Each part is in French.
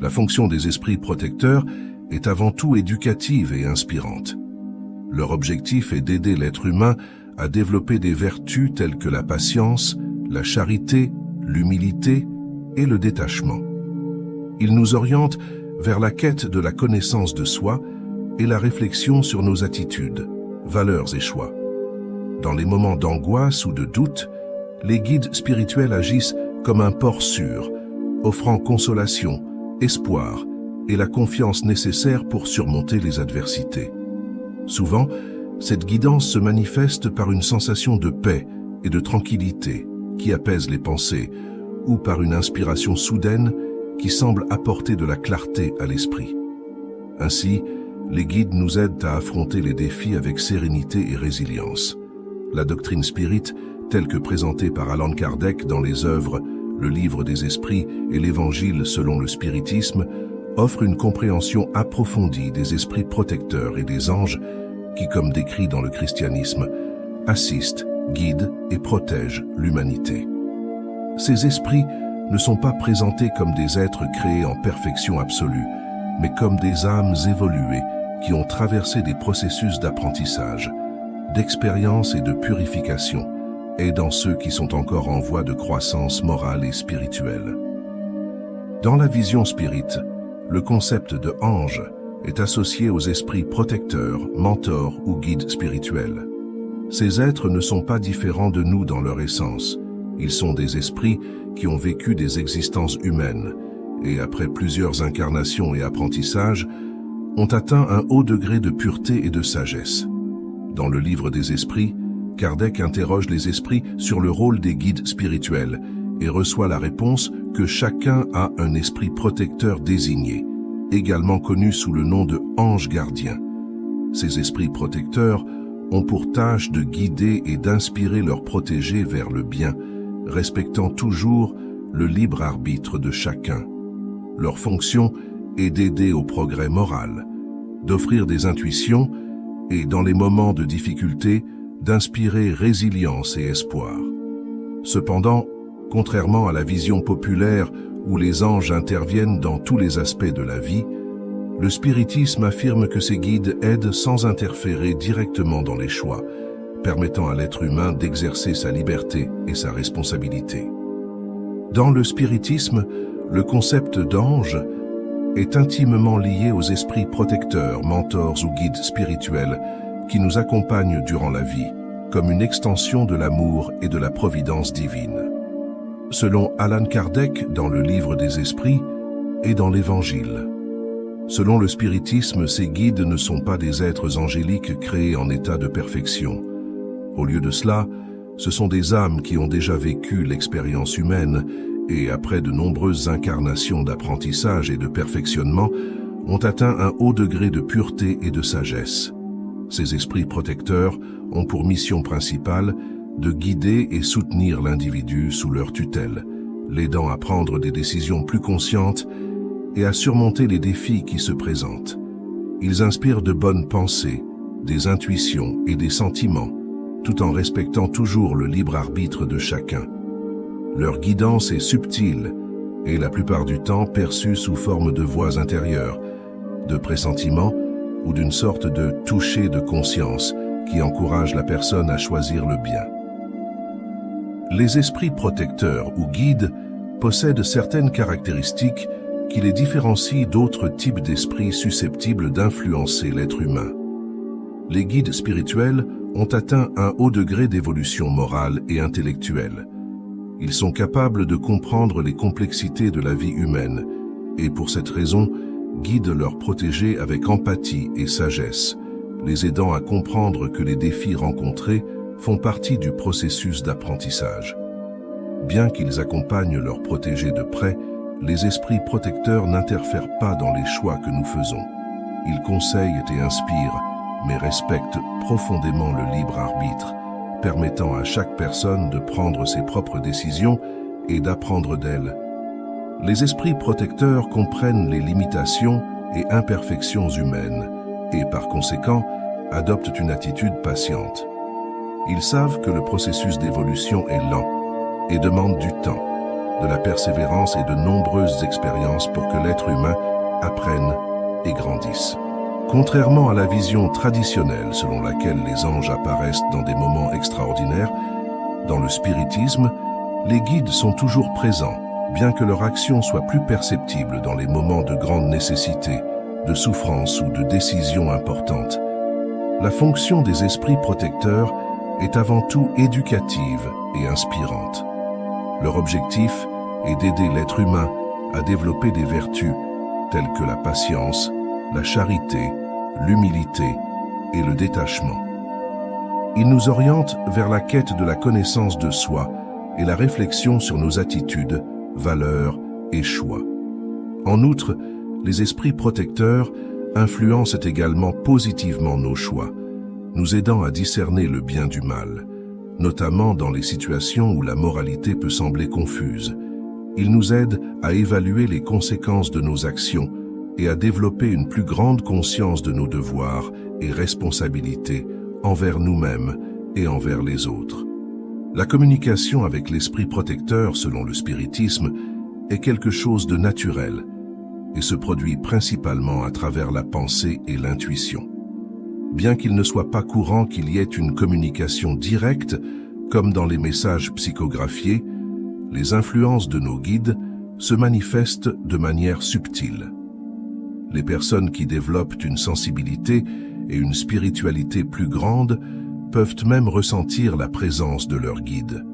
La fonction des esprits protecteurs est avant tout éducative et inspirante. Leur objectif est d'aider l'être humain à développer des vertus telles que la patience, la charité, l'humilité et le détachement. Ils nous orientent vers la quête de la connaissance de soi et la réflexion sur nos attitudes, valeurs et choix. Dans les moments d'angoisse ou de doute, les guides spirituels agissent comme un port sûr, offrant consolation, espoir et la confiance nécessaire pour surmonter les adversités. Souvent, cette guidance se manifeste par une sensation de paix et de tranquillité qui apaise les pensées, ou par une inspiration soudaine qui semble apporter de la clarté à l'esprit. Ainsi, les guides nous aident à affronter les défis avec sérénité et résilience. La doctrine spirit, telle que présentée par Allan Kardec dans les œuvres Le Livre des Esprits et l'Évangile selon le spiritisme, offre une compréhension approfondie des esprits protecteurs et des anges qui, comme décrit dans le christianisme, assistent, guident et protègent l'humanité. Ces esprits ne sont pas présentés comme des êtres créés en perfection absolue, mais comme des âmes évoluées qui ont traversé des processus d'apprentissage, d'expérience et de purification, aidant ceux qui sont encore en voie de croissance morale et spirituelle. Dans la vision spirit, le concept de ange est associé aux esprits protecteurs, mentors ou guides spirituels. Ces êtres ne sont pas différents de nous dans leur essence. Ils sont des esprits qui ont vécu des existences humaines et, après plusieurs incarnations et apprentissages, ont atteint un haut degré de pureté et de sagesse. Dans le Livre des Esprits, Kardec interroge les esprits sur le rôle des guides spirituels et reçoit la réponse que chacun a un esprit protecteur désigné, également connu sous le nom de ange gardien. Ces esprits protecteurs ont pour tâche de guider et d'inspirer leurs protégés vers le bien, respectant toujours le libre arbitre de chacun. Leur fonction est d'aider au progrès moral, d'offrir des intuitions et, dans les moments de difficulté, d'inspirer résilience et espoir. Cependant, contrairement à la vision populaire où les anges interviennent dans tous les aspects de la vie, le spiritisme affirme que ces guides aident sans interférer directement dans les choix, permettant à l'être humain d'exercer sa liberté et sa responsabilité. Dans le spiritisme, le concept d'ange est intimement lié aux esprits protecteurs, mentors ou guides spirituels qui nous accompagnent durant la vie, comme une extension de l'amour et de la providence divine. Selon Allan Kardec dans le Livre des Esprits et dans l'Évangile. Selon le spiritisme, ces guides ne sont pas des êtres angéliques créés en état de perfection. Au lieu de cela, ce sont des âmes qui ont déjà vécu l'expérience humaine et, après de nombreuses incarnations d'apprentissage et de perfectionnement, ont atteint un haut degré de pureté et de sagesse. Ces esprits protecteurs ont pour mission principale de guider et soutenir l'individu sous leur tutelle, l'aidant à prendre des décisions plus conscientes et à surmonter les défis qui se présentent. Ils inspirent de bonnes pensées, des intuitions et des sentiments, tout en respectant toujours le libre arbitre de chacun. Leur guidance est subtile et la plupart du temps perçue sous forme de voix intérieures, de pressentiments ou d'une sorte de toucher de conscience qui encourage la personne à choisir le bien. Les esprits protecteurs ou guides possèdent certaines caractéristiques qui les différencient d'autres types d'esprits susceptibles d'influencer l'être humain. Les guides spirituels ont atteint un haut degré d'évolution morale et intellectuelle. Ils sont capables de comprendre les complexités de la vie humaine et, pour cette raison, guident leurs protégés avec empathie et sagesse, les aidant à comprendre que les défis rencontrés font partie du processus d'apprentissage. Bien qu'ils accompagnent leurs protégés de près, les esprits protecteurs n'interfèrent pas dans les choix que nous faisons. Ils conseillent et inspirent, mais respectent profondément le libre arbitre, permettant à chaque personne de prendre ses propres décisions et d'apprendre d'elles. Les esprits protecteurs comprennent les limitations et imperfections humaines et, par conséquent, adoptent une attitude patiente. Ils savent que le processus d'évolution est lent et demande du temps, de la persévérance et de nombreuses expériences pour que l'être humain apprenne et grandisse. Contrairement à la vision traditionnelle selon laquelle les anges apparaissent dans des moments extraordinaires, dans le spiritisme, les guides sont toujours présents, bien que leur action soit plus perceptible dans les moments de grande nécessité, de souffrance ou de décision importante. La fonction des esprits protecteurs est avant tout éducative et inspirante. Leur objectif est d'aider l'être humain à développer des vertus telles que la patience, la charité, l'humilité et le détachement. Ils nous orientent vers la quête de la connaissance de soi et la réflexion sur nos attitudes, valeurs et choix. En outre, les esprits protecteurs influencent également positivement nos choix, nous aidant à discerner le bien du mal, notamment dans les situations où la moralité peut sembler confuse. Ils nous aident à évaluer les conséquences de nos actions et à développer une plus grande conscience de nos devoirs et responsabilités envers nous-mêmes et envers les autres. La communication avec l'esprit protecteur, selon le spiritisme, est quelque chose de naturel et se produit principalement à travers la pensée et l'intuition. Bien qu'il ne soit pas courant qu'il y ait une communication directe, comme dans les messages psychographiés, les influences de nos guides se manifestent de manière subtile. Les personnes qui développent une sensibilité et une spiritualité plus grande peuvent même ressentir la présence de leur guide,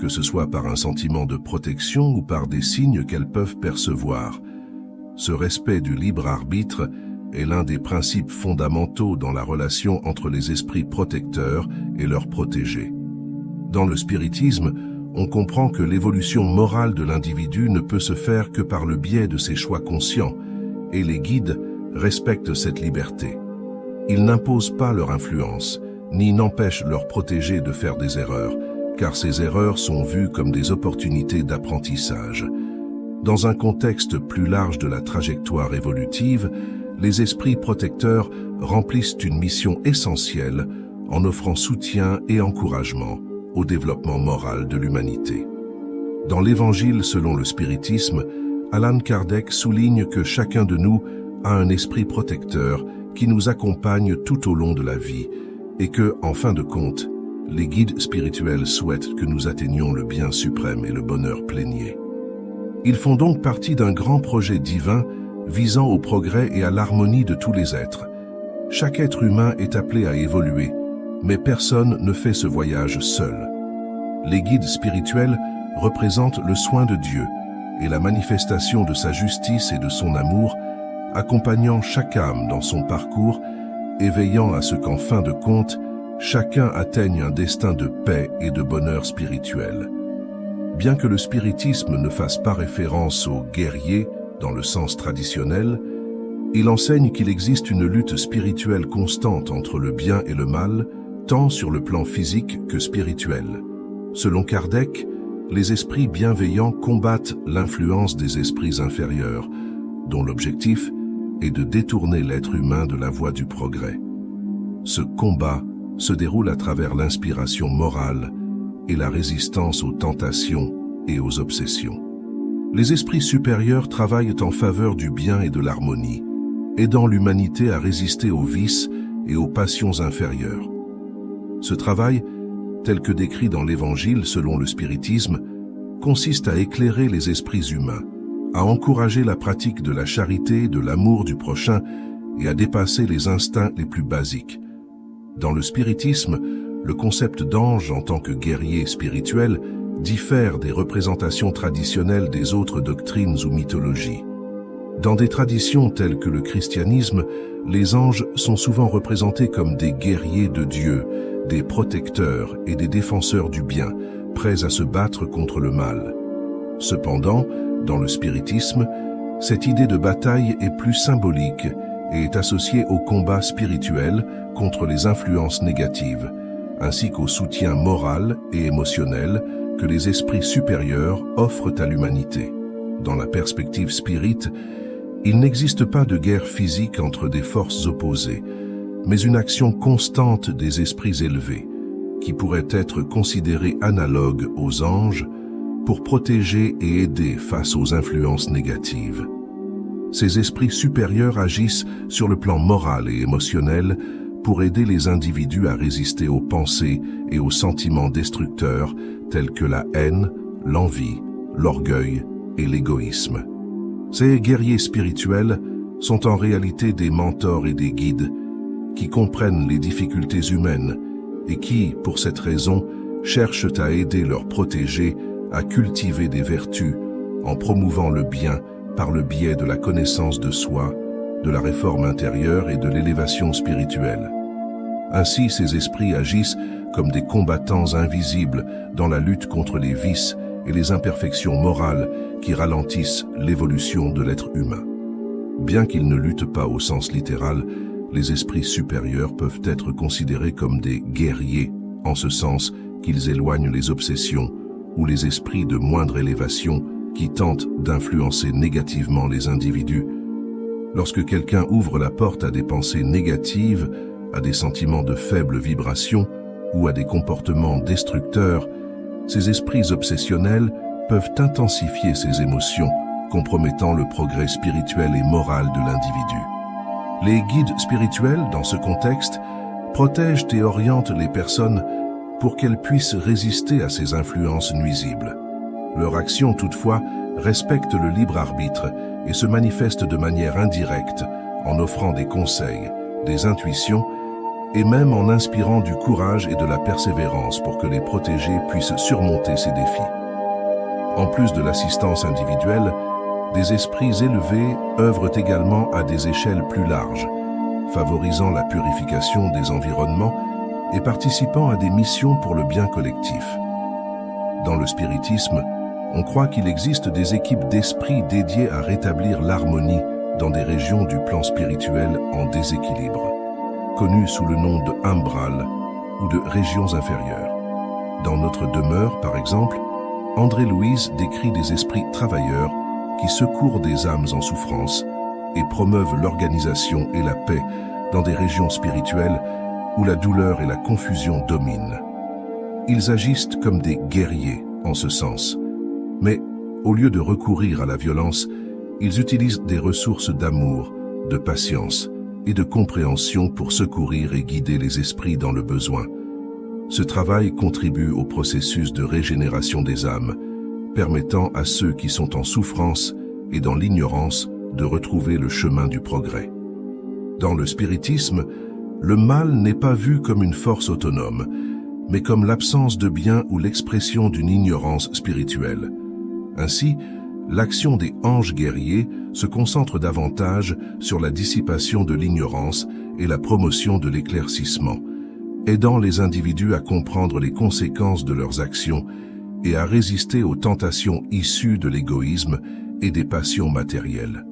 que ce soit par un sentiment de protection ou par des signes qu'elles peuvent percevoir. Ce respect du libre arbitre est l'un des principes fondamentaux dans la relation entre les esprits protecteurs et leurs protégés. Dans le spiritisme, on comprend que l'évolution morale de l'individu ne peut se faire que par le biais de ses choix conscients, et les guides respectent cette liberté. Ils n'imposent pas leur influence, ni n'empêchent leurs protégés de faire des erreurs, car ces erreurs sont vues comme des opportunités d'apprentissage. Dans un contexte plus large de la trajectoire évolutive, les esprits protecteurs remplissent une mission essentielle en offrant soutien et encouragement au développement moral de l'humanité. Dans l'Évangile selon le spiritisme, Allan Kardec souligne que chacun de nous a un esprit protecteur qui nous accompagne tout au long de la vie et que, en fin de compte, les guides spirituels souhaitent que nous atteignions le bien suprême et le bonheur plénier. Ils font donc partie d'un grand projet divin visant au progrès et à l'harmonie de tous les êtres. Chaque être humain est appelé à évoluer, mais personne ne fait ce voyage seul. Les guides spirituels représentent le soin de Dieu et la manifestation de sa justice et de son amour, accompagnant chaque âme dans son parcours et veillant à ce qu'en fin de compte, chacun atteigne un destin de paix et de bonheur spirituel. Bien que le spiritisme ne fasse pas référence aux guerriers dans le sens traditionnel, il enseigne qu'il existe une lutte spirituelle constante entre le bien et le mal, tant sur le plan physique que spirituel. Selon Kardec, les esprits bienveillants combattent l'influence des esprits inférieurs, dont l'objectif est de détourner l'être humain de la voie du progrès. Ce combat se déroule à travers l'inspiration morale et la résistance aux tentations et aux obsessions. Les esprits supérieurs travaillent en faveur du bien et de l'harmonie, aidant l'humanité à résister aux vices et aux passions inférieures. Ce travail, tel que décrit dans l'Évangile selon le spiritisme, consiste à éclairer les esprits humains, à encourager la pratique de la charité, de l'amour du prochain et à dépasser les instincts les plus basiques. Dans le spiritisme, le concept d'ange en tant que guerrier spirituel diffère des représentations traditionnelles des autres doctrines ou mythologies. Dans des traditions telles que le christianisme, les anges sont souvent représentés comme des guerriers de Dieu, des protecteurs et des défenseurs du bien, prêts à se battre contre le mal. Cependant, dans le spiritisme, cette idée de bataille est plus symbolique et est associée au combat spirituel contre les influences négatives, ainsi qu'au soutien moral et émotionnel que les esprits supérieurs offrent à l'humanité. Dans la perspective spirite, il n'existe pas de guerre physique entre des forces opposées, mais une action constante des esprits élevés, qui pourrait être considérée analogue aux anges, pour protéger et aider face aux influences négatives. Ces esprits supérieurs agissent sur le plan moral et émotionnel pour aider les individus à résister aux pensées et aux sentiments destructeurs tels que la haine, l'envie, l'orgueil et l'égoïsme. Ces guerriers spirituels sont en réalité des mentors et des guides qui comprennent les difficultés humaines et qui, pour cette raison, cherchent à aider leurs protégés à cultiver des vertus en promouvant le bien par le biais de la connaissance de soi, de la réforme intérieure et de l'élévation spirituelle. Ainsi, ces esprits agissent comme des combattants invisibles dans la lutte contre les vices et les imperfections morales qui ralentissent l'évolution de l'être humain. Bien qu'ils ne luttent pas au sens littéral, les esprits supérieurs peuvent être considérés comme des guerriers, en ce sens qu'ils éloignent les obsessions ou les esprits de moindre élévation qui tentent d'influencer négativement les individus. Lorsque quelqu'un ouvre la porte à des pensées négatives, à des sentiments de faible vibration ou à des comportements destructeurs, ces esprits obsessionnels peuvent intensifier ces émotions, compromettant le progrès spirituel et moral de l'individu. Les guides spirituels, dans ce contexte, protègent et orientent les personnes pour qu'elles puissent résister à ces influences nuisibles. Leur action, toutefois, respecte le libre arbitre et se manifeste de manière indirecte en offrant des conseils, des intuitions et même en inspirant du courage et de la persévérance pour que les protégés puissent surmonter ces défis. En plus de l'assistance individuelle, des esprits élevés œuvrent également à des échelles plus larges, favorisant la purification des environnements et participant à des missions pour le bien collectif. Dans le spiritisme, on croit qu'il existe des équipes d'esprits dédiées à rétablir l'harmonie dans des régions du plan spirituel en déséquilibre, connues sous le nom de umbrales ou de régions inférieures. Dans Notre demeure, par exemple, André Louise décrit des esprits travailleurs qui secourent des âmes en souffrance et promeuvent l'organisation et la paix dans des régions spirituelles où la douleur et la confusion dominent. Ils agissent comme des guerriers en ce sens, mais au lieu de recourir à la violence, ils utilisent des ressources d'amour, de patience et de compréhension pour secourir et guider les esprits dans le besoin. Ce travail contribue au processus de régénération des âmes, permettant à ceux qui sont en souffrance et dans l'ignorance de retrouver le chemin du progrès. Dans le spiritisme, le mal n'est pas vu comme une force autonome, mais comme l'absence de bien ou l'expression d'une ignorance spirituelle. Ainsi, l'action des anges guerriers se concentre davantage sur la dissipation de l'ignorance et la promotion de l'éclaircissement, aidant les individus à comprendre les conséquences de leurs actions et à résister aux tentations issues de l'égoïsme et des passions matérielles.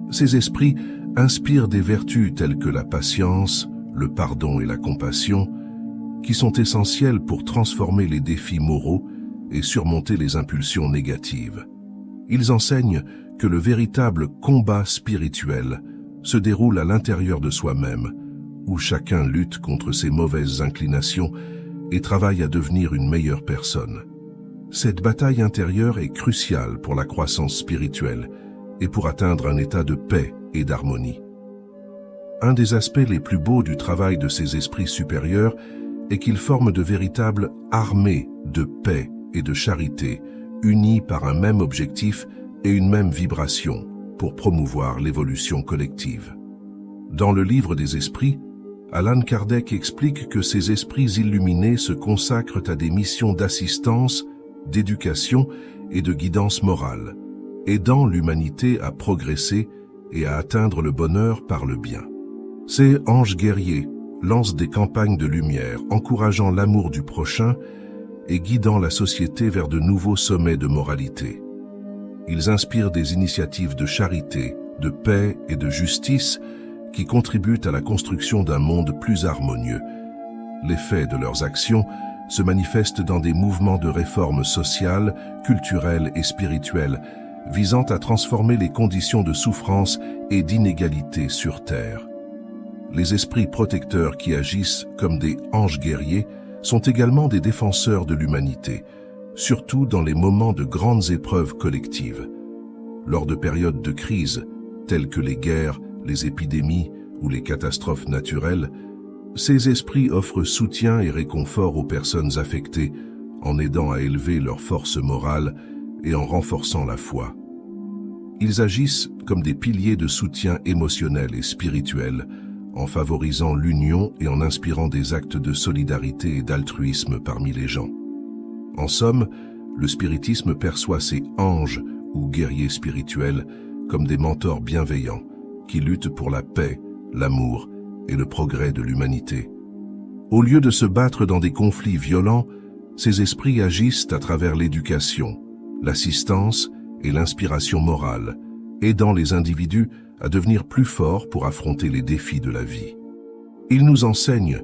Ces esprits inspirent des vertus telles que la patience, le pardon et la compassion, qui sont essentielles pour transformer les défis moraux et surmonter les impulsions négatives. Ils enseignent que le véritable combat spirituel se déroule à l'intérieur de soi-même, où chacun lutte contre ses mauvaises inclinations et travaille à devenir une meilleure personne. Cette bataille intérieure est cruciale pour la croissance spirituelle et pour atteindre un état de paix et d'harmonie. Un des aspects les plus beaux du travail de ces esprits supérieurs est qu'ils forment de véritables armées de paix et de charité, unis par un même objectif et une même vibration pour promouvoir l'évolution collective. Dans le livre des esprits, Allan Kardec explique que ces esprits illuminés se consacrent à des missions d'assistance, d'éducation et de guidance morale, aidant l'humanité à progresser et à atteindre le bonheur par le bien. Ces anges guerriers lancent des campagnes de lumière, encourageant l'amour du prochain et guidant la société vers de nouveaux sommets de moralité. Ils inspirent des initiatives de charité, de paix et de justice qui contribuent à la construction d'un monde plus harmonieux. L'effet de leurs actions se manifeste dans des mouvements de réforme sociale, culturelle et spirituelle, visant à transformer les conditions de souffrance et d'inégalité sur Terre. Les esprits protecteurs qui agissent comme des anges guerriers sont également des défenseurs de l'humanité, surtout dans les moments de grandes épreuves collectives. Lors de périodes de crise, telles que les guerres, les épidémies ou les catastrophes naturelles, ces esprits offrent soutien et réconfort aux personnes affectées en aidant à élever leur force morale et en renforçant la foi. Ils agissent comme des piliers de soutien émotionnel et spirituel, en favorisant l'union et en inspirant des actes de solidarité et d'altruisme parmi les gens. En somme, le spiritisme perçoit ces anges ou guerriers spirituels comme des mentors bienveillants qui luttent pour la paix, l'amour et le progrès de l'humanité. Au lieu de se battre dans des conflits violents, ces esprits agissent à travers l'éducation, l'assistance et l'inspiration morale, aidant les individus à devenir plus forts pour affronter les défis de la vie. Ils nous enseignent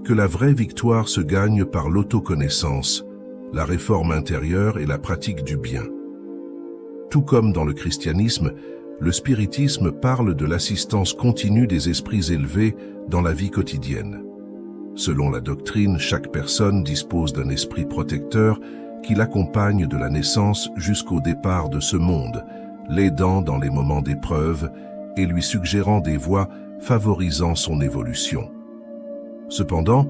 que la vraie victoire se gagne par l'autoconnaissance, la réforme intérieure et la pratique du bien. Tout comme dans le christianisme, le spiritisme parle de l'assistance continue des esprits élevés dans la vie quotidienne. Selon la doctrine, chaque personne dispose d'un esprit protecteur qui l'accompagne de la naissance jusqu'au départ de ce monde, l'aidant dans les moments d'épreuve et lui suggérant des voies favorisant son évolution. Cependant,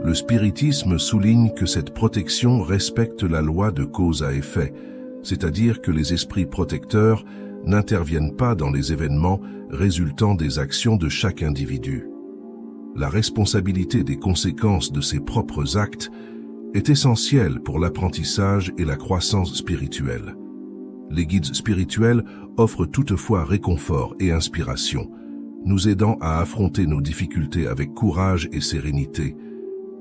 le spiritisme souligne que cette protection respecte la loi de cause à effet, c'est-à-dire que les esprits protecteurs n'interviennent pas dans les événements résultant des actions de chaque individu. La responsabilité des conséquences de ses propres actes est essentielle pour l'apprentissage et la croissance spirituelle. Les guides spirituels offrent toutefois réconfort et inspiration, nous aidant à affronter nos difficultés avec courage et sérénité,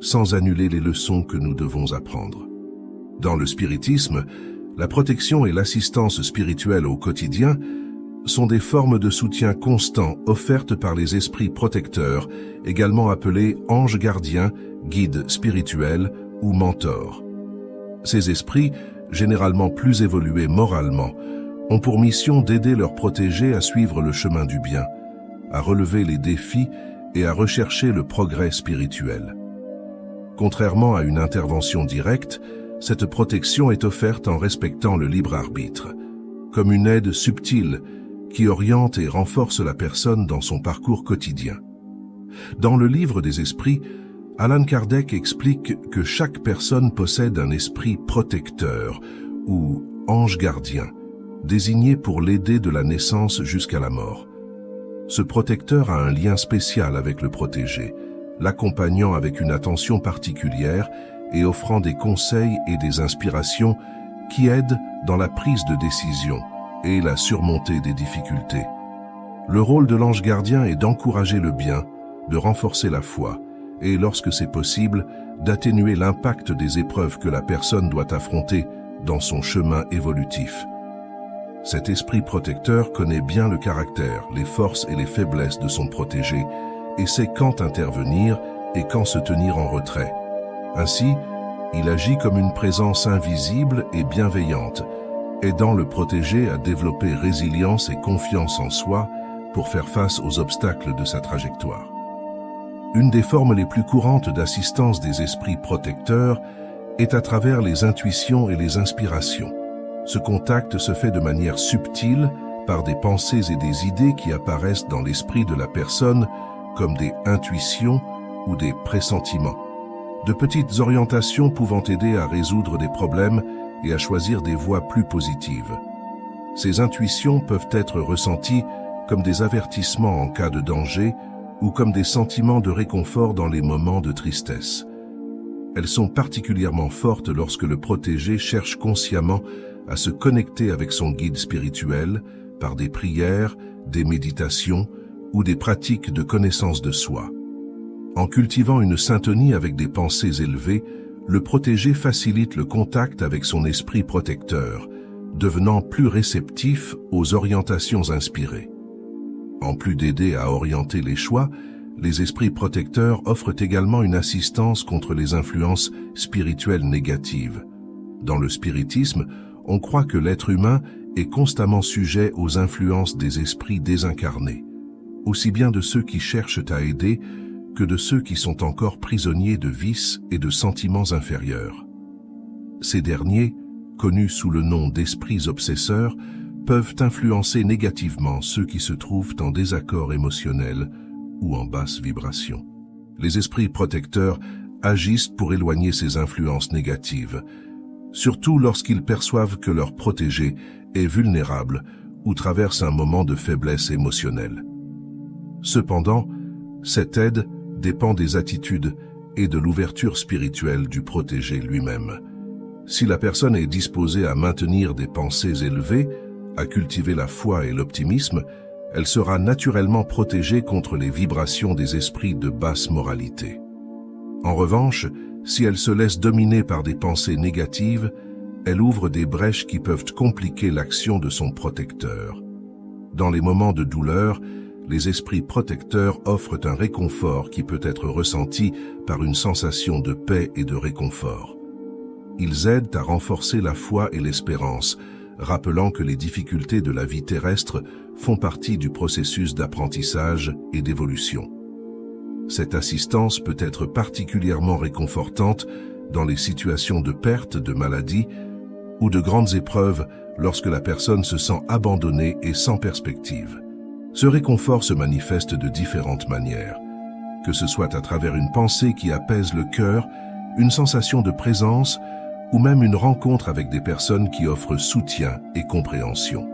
sans annuler les leçons que nous devons apprendre. Dans le spiritisme, la protection et l'assistance spirituelle au quotidien sont des formes de soutien constant offertes par les esprits protecteurs, également appelés anges gardiens, guides spirituels ou mentors. Ces esprits, généralement plus évolués moralement, ont pour mission d'aider leurs protégés à suivre le chemin du bien, à relever les défis et à rechercher le progrès spirituel. Contrairement à une intervention directe, cette protection est offerte en respectant le libre arbitre, comme une aide subtile qui oriente et renforce la personne dans son parcours quotidien. Dans le livre des esprits, Allan Kardec explique que chaque personne possède un esprit protecteur ou ange gardien, désigné pour l'aider de la naissance jusqu'à la mort. Ce protecteur a un lien spécial avec le protégé, l'accompagnant avec une attention particulière et offrant des conseils et des inspirations qui aident dans la prise de décision et la surmontée des difficultés. Le rôle de l'ange gardien est d'encourager le bien, de renforcer la foi et, lorsque c'est possible, d'atténuer l'impact des épreuves que la personne doit affronter dans son chemin évolutif. Cet esprit protecteur connaît bien le caractère, les forces et les faiblesses de son protégé et sait quand intervenir et quand se tenir en retrait. Ainsi, il agit comme une présence invisible et bienveillante, aidant le protégé à développer résilience et confiance en soi pour faire face aux obstacles de sa trajectoire. Une des formes les plus courantes d'assistance des esprits protecteurs est à travers les intuitions et les inspirations. Ce contact se fait de manière subtile par des pensées et des idées qui apparaissent dans l'esprit de la personne comme des intuitions ou des pressentiments. De petites orientations pouvant aider à résoudre des problèmes et à choisir des voies plus positives. Ces intuitions peuvent être ressenties comme des avertissements en cas de danger ou comme des sentiments de réconfort dans les moments de tristesse. Elles sont particulièrement fortes lorsque le protégé cherche consciemment à se connecter avec son guide spirituel par des prières, des méditations ou des pratiques de connaissance de soi. En cultivant une syntonie avec des pensées élevées, le protégé facilite le contact avec son esprit protecteur, devenant plus réceptif aux orientations inspirées. En plus d'aider à orienter les choix, les esprits protecteurs offrent également une assistance contre les influences spirituelles négatives. Dans le spiritisme, on croit que l'être humain est constamment sujet aux influences des esprits désincarnés, aussi bien de ceux qui cherchent à aider que de ceux qui sont encore prisonniers de vices et de sentiments inférieurs. Ces derniers, connus sous le nom d'esprits obsesseurs, peuvent influencer négativement ceux qui se trouvent en désaccord émotionnel ou en basse vibration. Les esprits protecteurs agissent pour éloigner ces influences négatives, surtout lorsqu'ils perçoivent que leur protégé est vulnérable ou traverse un moment de faiblesse émotionnelle. Cependant, cette aide dépend des attitudes et de l'ouverture spirituelle du protégé lui-même. Si la personne est disposée à maintenir des pensées élevées, à cultiver la foi et l'optimisme, elle sera naturellement protégée contre les vibrations des esprits de basse moralité. En revanche, si elle se laisse dominer par des pensées négatives, elle ouvre des brèches qui peuvent compliquer l'action de son protecteur. Dans les moments de douleur, les esprits protecteurs offrent un réconfort qui peut être ressenti par une sensation de paix et de réconfort. Ils aident à renforcer la foi et l'espérance, rappelant que les difficultés de la vie terrestre font partie du processus d'apprentissage et d'évolution. Cette assistance peut être particulièrement réconfortante dans les situations de perte, de maladie ou de grandes épreuves lorsque la personne se sent abandonnée et sans perspective. Ce réconfort se manifeste de différentes manières, que ce soit à travers une pensée qui apaise le cœur, une sensation de présence ou même une rencontre avec des personnes qui offrent soutien et compréhension.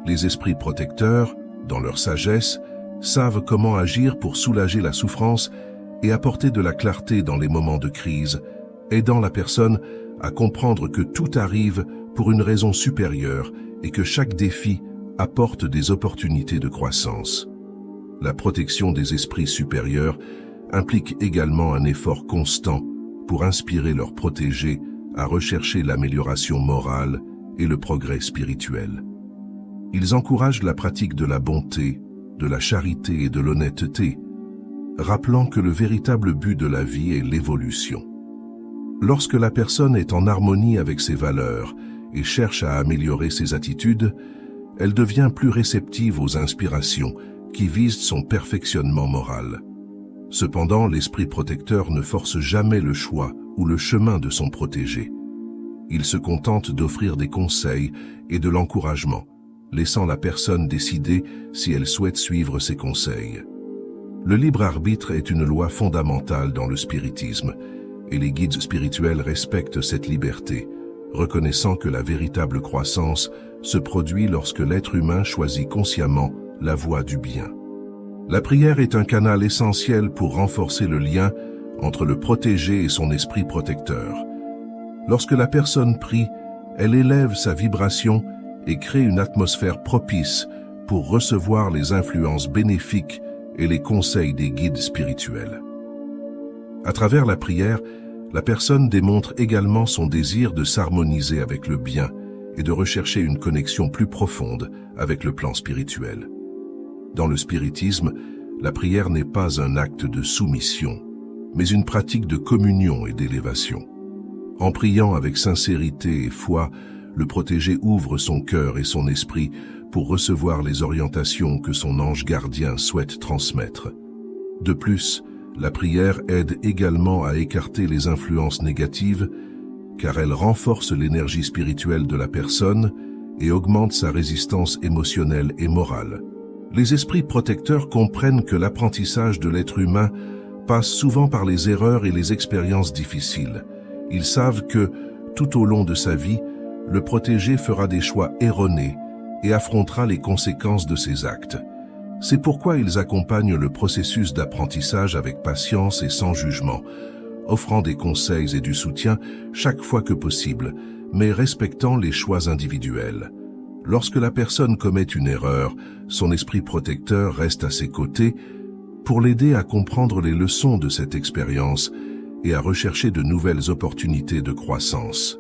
Les esprits protecteurs, dans leur sagesse, savent comment agir pour soulager la souffrance et apporter de la clarté dans les moments de crise, aidant la personne à comprendre que tout arrive pour une raison supérieure et que chaque défi apporte des opportunités de croissance. La protection des esprits supérieurs implique également un effort constant pour inspirer leurs protégés à rechercher l'amélioration morale et le progrès spirituel. Ils encouragent la pratique de la bonté, de la charité et de l'honnêteté, rappelant que le véritable but de la vie est l'évolution. Lorsque la personne est en harmonie avec ses valeurs et cherche à améliorer ses attitudes, elle devient plus réceptive aux inspirations qui visent son perfectionnement moral. Cependant, l'esprit protecteur ne force jamais le choix ou le chemin de son protégé. Il se contente d'offrir des conseils et de l'encouragement, laissant la personne décider si elle souhaite suivre ses conseils. Le libre arbitre est une loi fondamentale dans le spiritisme, et les guides spirituels respectent cette liberté, reconnaissant que la véritable croissance se produit lorsque l'être humain choisit consciemment la voie du bien. La prière est un canal essentiel pour renforcer le lien entre le protégé et son esprit protecteur. Lorsque la personne prie, elle élève sa vibration et crée une atmosphère propice pour recevoir les influences bénéfiques et les conseils des guides spirituels. À travers la prière, la personne démontre également son désir de s'harmoniser avec le bien et de rechercher une connexion plus profonde avec le plan spirituel. Dans le spiritisme, la prière n'est pas un acte de soumission, mais une pratique de communion et d'élévation. En priant avec sincérité et foi, le protégé ouvre son cœur et son esprit pour recevoir les orientations que son ange gardien souhaite transmettre. De plus, la prière aide également à écarter les influences négatives, car elle renforce l'énergie spirituelle de la personne et augmente sa résistance émotionnelle et morale. Les esprits protecteurs comprennent que l'apprentissage de l'être humain passe souvent par les erreurs et les expériences difficiles. Ils savent que, tout au long de sa vie, le protégé fera des choix erronés et affrontera les conséquences de ses actes. C'est pourquoi ils accompagnent le processus d'apprentissage avec patience et sans jugement, offrant des conseils et du soutien chaque fois que possible, mais respectant les choix individuels. Lorsque la personne commet une erreur, son esprit protecteur reste à ses côtés pour l'aider à comprendre les leçons de cette expérience et à rechercher de nouvelles opportunités de croissance.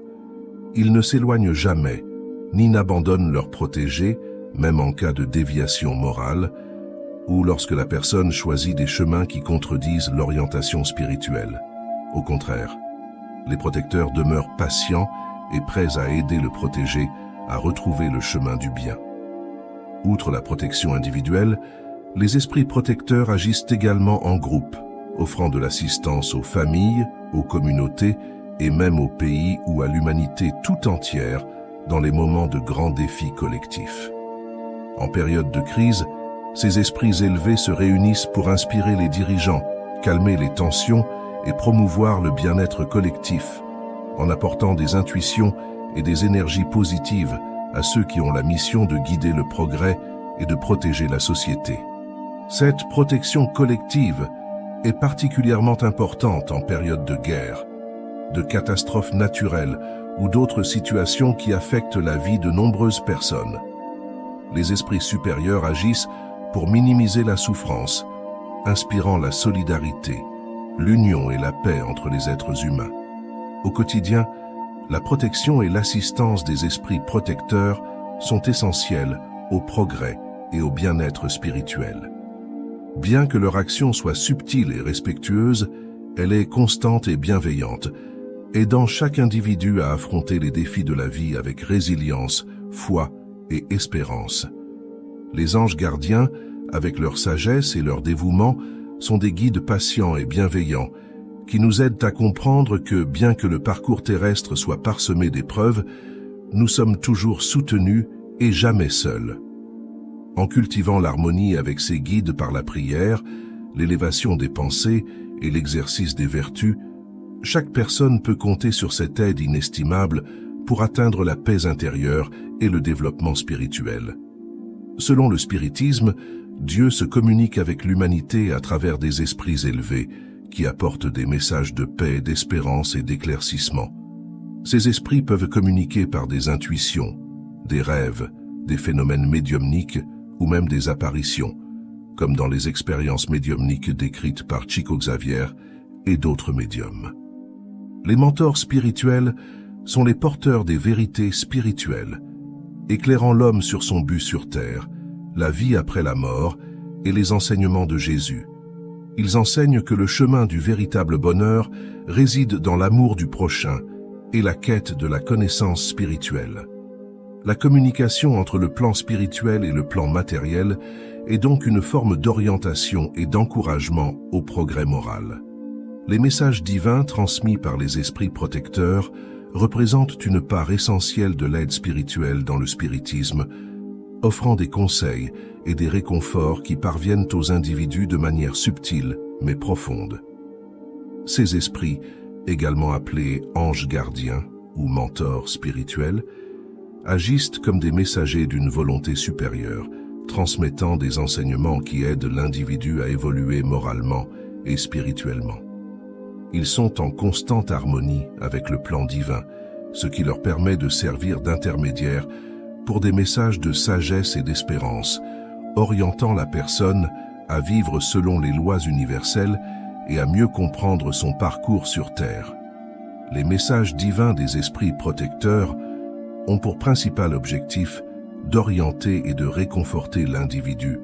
Ils ne s'éloignent jamais, ni n'abandonnent leur protégé, même en cas de déviation morale, ou lorsque la personne choisit des chemins qui contredisent l'orientation spirituelle. Au contraire, les protecteurs demeurent patients et prêts à aider le protégé à retrouver le chemin du bien. Outre la protection individuelle, les esprits protecteurs agissent également en groupe, offrant de l'assistance aux familles, aux communautés et même au pays ou à l'humanité tout entière dans les moments de grands défis collectifs. En période de crise, ces esprits élevés se réunissent pour inspirer les dirigeants, calmer les tensions et promouvoir le bien-être collectif, en apportant des intuitions et des énergies positives à ceux qui ont la mission de guider le progrès et de protéger la société. Cette protection collective est particulièrement importante en période de guerre, de catastrophes naturelles ou d'autres situations qui affectent la vie de nombreuses personnes. Les esprits supérieurs agissent pour minimiser la souffrance, inspirant la solidarité, l'union et la paix entre les êtres humains. Au quotidien, la protection et l'assistance des esprits protecteurs sont essentielles au progrès et au bien-être spirituel. Bien que leur action soit subtile et respectueuse, elle est constante et bienveillante, aidant chaque individu à affronter les défis de la vie avec résilience, foi et espérance. Les anges gardiens, avec leur sagesse et leur dévouement, sont des guides patients et bienveillants qui nous aident à comprendre que, bien que le parcours terrestre soit parsemé d'épreuves, nous sommes toujours soutenus et jamais seuls. En cultivant l'harmonie avec ces guides par la prière, l'élévation des pensées et l'exercice des vertus, chaque personne peut compter sur cette aide inestimable pour atteindre la paix intérieure et le développement spirituel. Selon le spiritisme, Dieu se communique avec l'humanité à travers des esprits élevés qui apportent des messages de paix, d'espérance et d'éclaircissement. Ces esprits peuvent communiquer par des intuitions, des rêves, des phénomènes médiumniques ou même des apparitions, comme dans les expériences médiumniques décrites par Chico Xavier et d'autres médiums. Les mentors spirituels sont les porteurs des vérités spirituelles, éclairant l'homme sur son but sur terre, la vie après la mort et les enseignements de Jésus. Ils enseignent que le chemin du véritable bonheur réside dans l'amour du prochain et la quête de la connaissance spirituelle. La communication entre le plan spirituel et le plan matériel est donc une forme d'orientation et d'encouragement au progrès moral. Les messages divins transmis par les esprits protecteurs représentent une part essentielle de l'aide spirituelle dans le spiritisme, offrant des conseils et des réconforts qui parviennent aux individus de manière subtile mais profonde. Ces esprits, également appelés anges gardiens ou mentors spirituels, agissent comme des messagers d'une volonté supérieure, transmettant des enseignements qui aident l'individu à évoluer moralement et spirituellement. Ils sont en constante harmonie avec le plan divin, ce qui leur permet de servir d'intermédiaire pour des messages de sagesse et d'espérance, orientant la personne à vivre selon les lois universelles et à mieux comprendre son parcours sur Terre. Les messages divins des esprits protecteurs ont pour principal objectif d'orienter et de réconforter l'individu,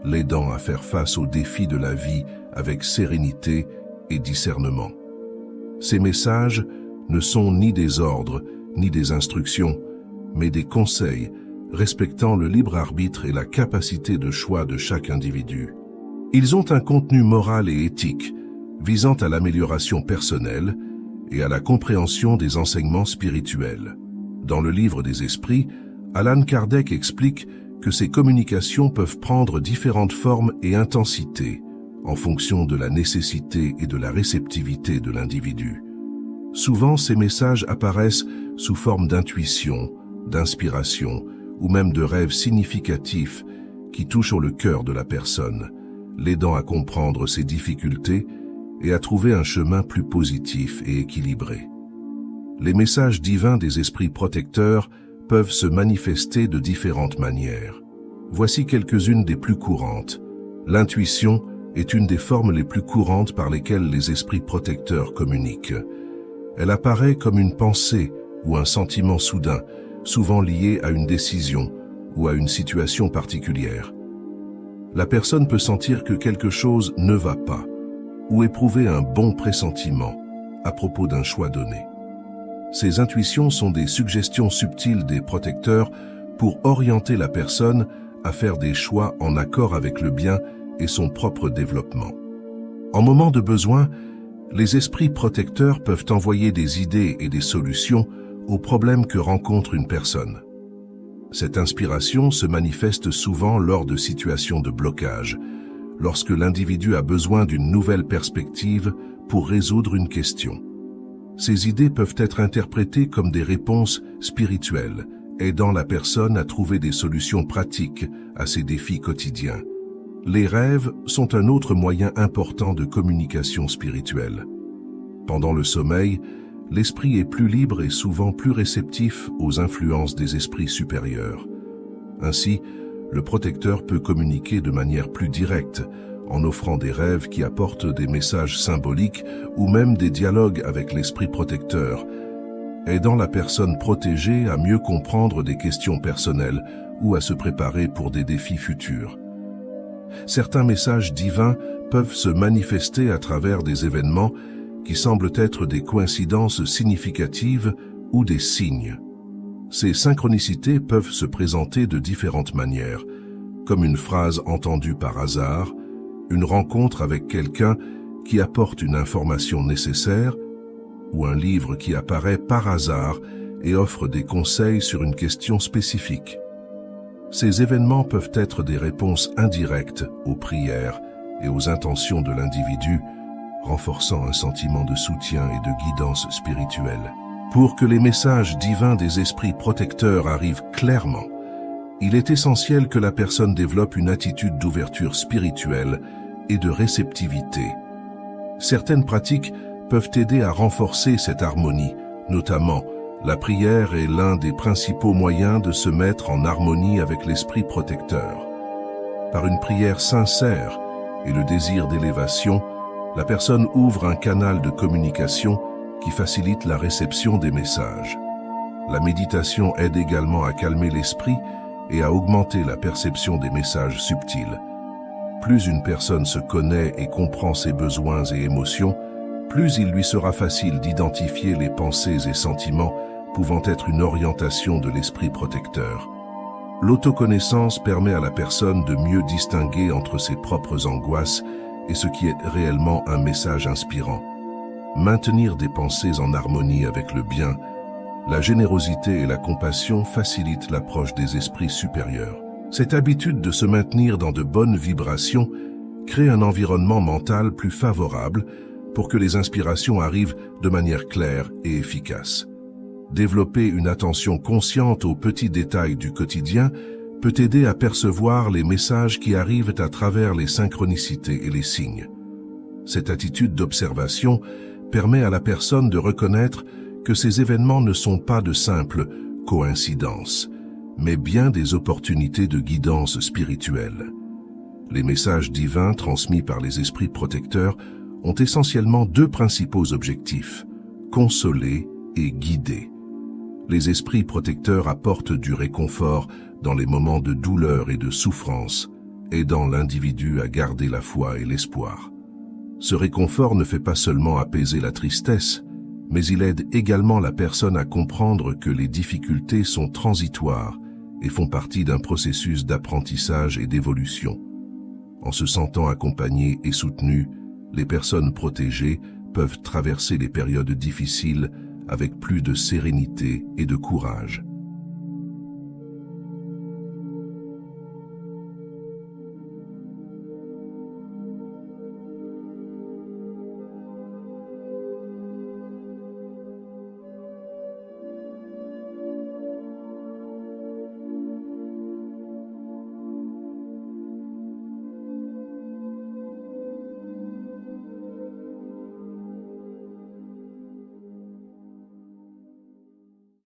l'aidant à faire face aux défis de la vie avec sérénité et discernement. Ces messages ne sont ni des ordres, ni des instructions, mais des conseils respectant le libre arbitre et la capacité de choix de chaque individu. Ils ont un contenu moral et éthique, visant à l'amélioration personnelle et à la compréhension des enseignements spirituels. Dans le livre des esprits, Allan Kardec explique que ces communications peuvent prendre différentes formes et intensités en fonction de la nécessité et de la réceptivité de l'individu. Souvent, ces messages apparaissent sous forme d'intuition, d'inspiration ou même de rêves significatifs qui touchent le cœur de la personne, l'aidant à comprendre ses difficultés et à trouver un chemin plus positif et équilibré. Les messages divins des esprits protecteurs peuvent se manifester de différentes manières. Voici quelques-unes des plus courantes. L'intuition est une des formes les plus courantes par lesquelles les esprits protecteurs communiquent. Elle apparaît comme une pensée ou un sentiment soudain, souvent lié à une décision ou à une situation particulière. La personne peut sentir que quelque chose ne va pas ou éprouver un bon pressentiment à propos d'un choix donné. Ces intuitions sont des suggestions subtiles des protecteurs pour orienter la personne à faire des choix en accord avec le bien et son propre développement. En moment de besoin, Les esprits protecteurs peuvent envoyer des idées et des solutions aux problèmes que rencontre une personne. Cette inspiration se manifeste souvent lors de situations de blocage, lorsque l'individu a besoin d'une nouvelle perspective pour résoudre une question. Ces idées peuvent être interprétées comme des réponses spirituelles, aidant la personne à trouver des solutions pratiques à ses défis quotidiens. Les rêves sont un autre moyen important de communication spirituelle. Pendant le sommeil, l'esprit est plus libre et souvent plus réceptif aux influences des esprits supérieurs. Ainsi, le protecteur peut communiquer de manière plus directe, en offrant des rêves qui apportent des messages symboliques ou même des dialogues avec l'esprit protecteur, aidant la personne protégée à mieux comprendre des questions personnelles ou à se préparer pour des défis futurs. Certains messages divins peuvent se manifester à travers des événements qui semblent être des coïncidences significatives ou des signes. Ces synchronicités peuvent se présenter de différentes manières, comme une phrase entendue par hasard, une rencontre avec quelqu'un qui apporte une information nécessaire, ou un livre qui apparaît par hasard et offre des conseils sur une question spécifique. Ces événements peuvent être des réponses indirectes aux prières et aux intentions de l'individu, renforçant un sentiment de soutien et de guidance spirituelle. Pour que les messages divins des esprits protecteurs arrivent clairement, il est essentiel que la personne développe une attitude d'ouverture spirituelle et de réceptivité. Certaines pratiques peuvent aider à renforcer cette harmonie, notamment la prière est l'un des principaux moyens de se mettre en harmonie avec l'esprit protecteur. Par une prière sincère et le désir d'élévation, la personne ouvre un canal de communication qui facilite la réception des messages. La méditation aide également à calmer l'esprit et à augmenter la perception des messages subtils. Plus une personne se connaît et comprend ses besoins et émotions, plus il lui sera facile d'identifier les pensées et sentiments pouvant être une orientation de l'esprit protecteur. L'autoconnaissance permet à la personne de mieux distinguer entre ses propres angoisses et ce qui est réellement un message inspirant. Maintenir des pensées en harmonie avec le bien, la générosité et la compassion facilitent l'approche des esprits supérieurs. Cette habitude de se maintenir dans de bonnes vibrations crée un environnement mental plus favorable pour que les inspirations arrivent de manière claire et efficace. Développer une attention consciente aux petits détails du quotidien peut aider à percevoir les messages qui arrivent à travers les synchronicités et les signes. Cette attitude d'observation permet à la personne de reconnaître que ces événements ne sont pas de simples coïncidences, mais bien des opportunités de guidance spirituelle. Les messages divins transmis par les esprits protecteurs ont essentiellement deux principaux objectifs, consoler et guider. Les esprits protecteurs apportent du réconfort dans les moments de douleur et de souffrance, aidant l'individu à garder la foi et l'espoir. Ce réconfort ne fait pas seulement apaiser la tristesse, mais il aide également la personne à comprendre que les difficultés sont transitoires et font partie d'un processus d'apprentissage et d'évolution. En se sentant accompagnées et soutenues, les personnes protégées peuvent traverser les périodes difficiles avec plus de sérénité et de courage.